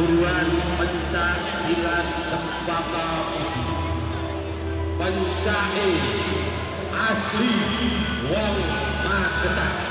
perguruan pencak silat Cempaka Putih. Pencae asli wong Magetan.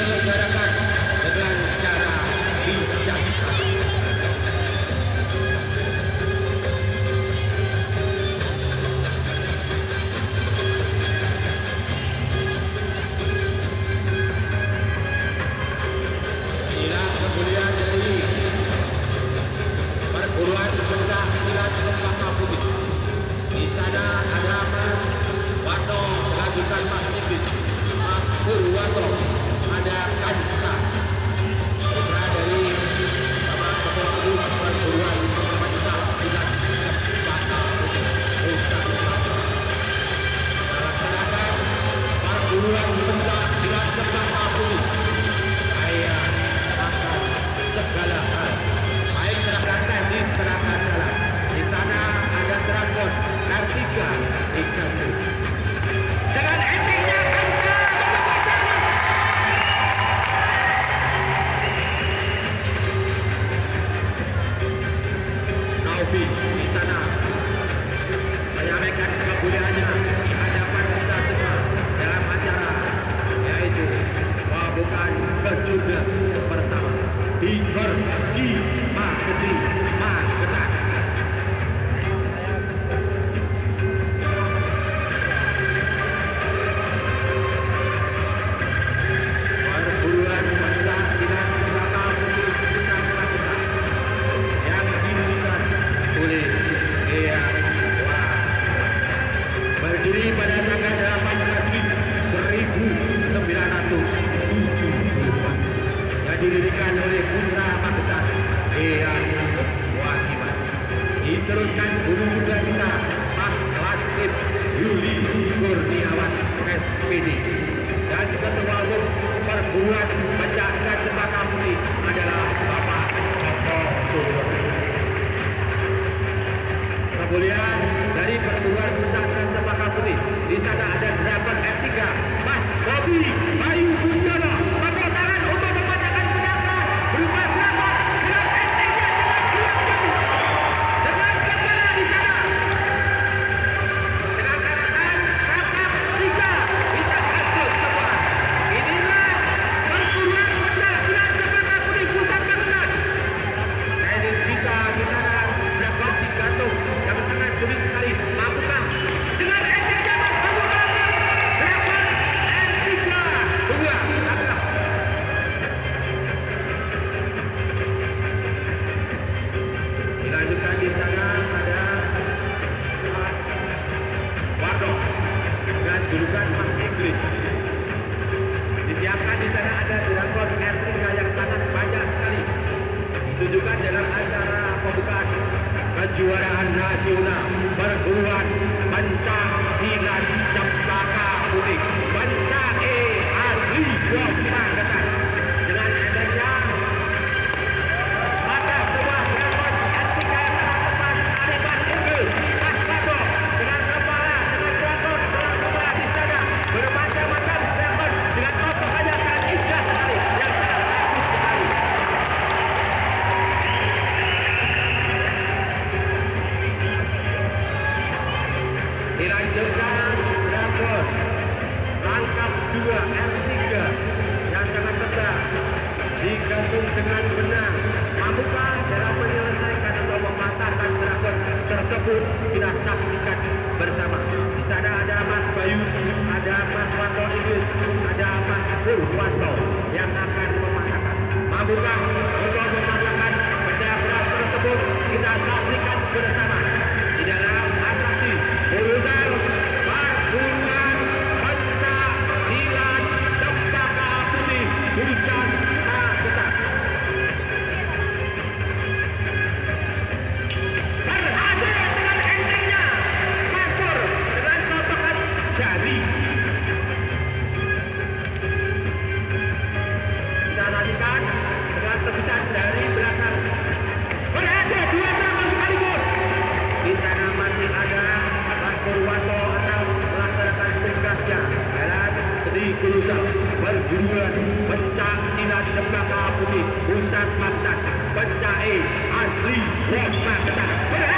diselenggarakan dengan cara bijaksana. Inilah kemuliaan dari perguruan pencak silat Cempaka Putih. Di sana ada Mas Wano melanjutkan Mas Nipis, Mas Purwanto, ada Kansa, putra dari Bapak Ketua Umum Perguruan Pencak Silat Cempaka Putih, Nusa Tenggara. Melaksanakan perguruan pencak silat Cempaka Putih, saya akan segala hal, baik gerakan teknis, gerakan jalan. Di sana ada Dragon R3 ikan dengan endingnya Naufi di sana menyampaikan kemuliaannya di hadapan kita semua dalam acara, yaitu pembukaan ke-17 pertama di Magetan. Perguruan pencak silat Cempaka Putih Nusa Tenggara yang didirikan oleh Eyang Wah, berdiri pada tanggal 18 Juli 1974, yang didirikan oleh putra Magetan Eyang Wahiman. Diteruskan guru muda kita Mas Latif Yuli Kurniawan SPD, dan ketua umum perguruan pencak silat Cempaka Putih adalah Bapak Dr. Surono. Kemuliaan dari perguruan pencak silat Cempaka Putih, di sana ada Dragon R3 Mas Bobi Bayu Bundono. Tepuk tangan untuk memandangkan senjata berupa Dragon dengan endingnya dengan kepala di sana. Dengan gerakan kakap 3 bisa masuk semua. Inilah perguruan pencak silat Cempaka Putih Pusat Magetan. Teknis kita di sana Dragon digantung yang sangat sulit sekali. Mampukah dengan endingnya Dragon R3 2 adalah dilanjutkan. Di sana ada Mas Wano dengan julukan Mas Inggris. Disiapkan di sana ada Dragon R3 yang sangat banyak sekali ditujukan dalam acara pembukaan kejuaraan nasional perguruan pencak silat Cempaka Putih Pencak asli Magetan. Dengan adanya ada sebuah Dragon R3 yang sangat tepat dari Mas Inggris, Mas Wano dengan kepala, dengan Dragon dengan kepala di sana bermacam-macam Dragon dengan potongannya sangat indah sekali, yang sangat bagus sekali. Dilanjutkan Dragon rangkap 2 R3 yang sangat tebal digantung dengan benang. Mampukah dalam menyelesaikan atau mematahkan Dragon tersebut? Kita saksikan bersama. Di sana ada Mas Bayu, ada Mas Wanto Inggris, ada Mas Purwanto yang akan mematahkan. Mampukah untuk mematahkan benda berat tersebut? Kita saksikan bersama di dalam atraksi urusan perguruan pencak silat Cempaka Putih Pusat Magetan. Berhasil dengan endingnya Makmur dengan potongan jari. Kita lanjutkan dengan tebusan dari belakang. Berhasil 2 Dragon sekaligus. Di sana masih ada Mas Purwanto akan melaksanakan tugasnya dalam kedikurusan perguruan pencak silat Cempaka Putih Pusat Magetan Pencak asli Magetan.